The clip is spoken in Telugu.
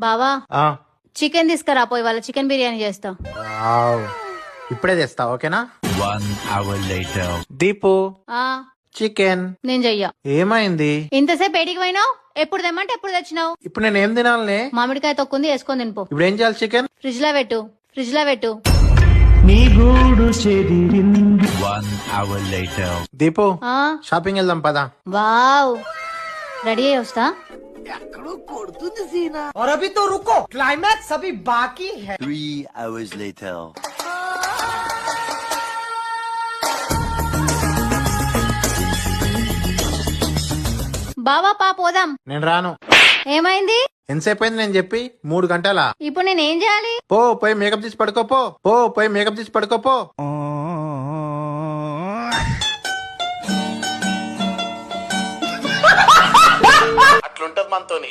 బావా ఆ, చికెన్ తీసుకురా పోయి వాళ్ళ చికెన్ బిర్యానీ చేస్తా. వావ్. ఇప్పుడే తెస్తా, ఓకేనా? 1 hour later. దీపు, ఆ చికెన్ నేను చెయ్యా. ఏమైంది? ఇంతసేపు ఏడికి పోయినావు? ఎప్పుడు తెమ్మంటే ఎప్పుడు తెచ్చినావు? ఇప్పుడు నేను ఏం తినాలనే? మామిడికాయ తొక్కుంది వేసుకొని తినిపో. ఇప్పుడు ఏం చేయాలి? చికెన్ ఫ్రిడ్జ్ లో పెట్టు, ఫ్రిడ్జ్ లో పెట్టు. 1 hour later. దీపు, ఆ షాపింగ్ వెళ్దాం పదా. వావ్, రెడీ అయ్యి వస్తా. और अभी तो रुको, क्लाइमैक्स अभी बाकी है। 3 hours later. బావా పా పోదాం. నేను రాను. ఏమైంది? ఎంతసేపు అయింది నేను చెప్పి? 3 గంటలా? ఇప్పుడు నేను ఏం చేయాలి? పోయి మేకప్ తీసి పడుకోపో. పోయి మేకప్ తీసి పడుకోపో. అట్లుంటది మనతోని.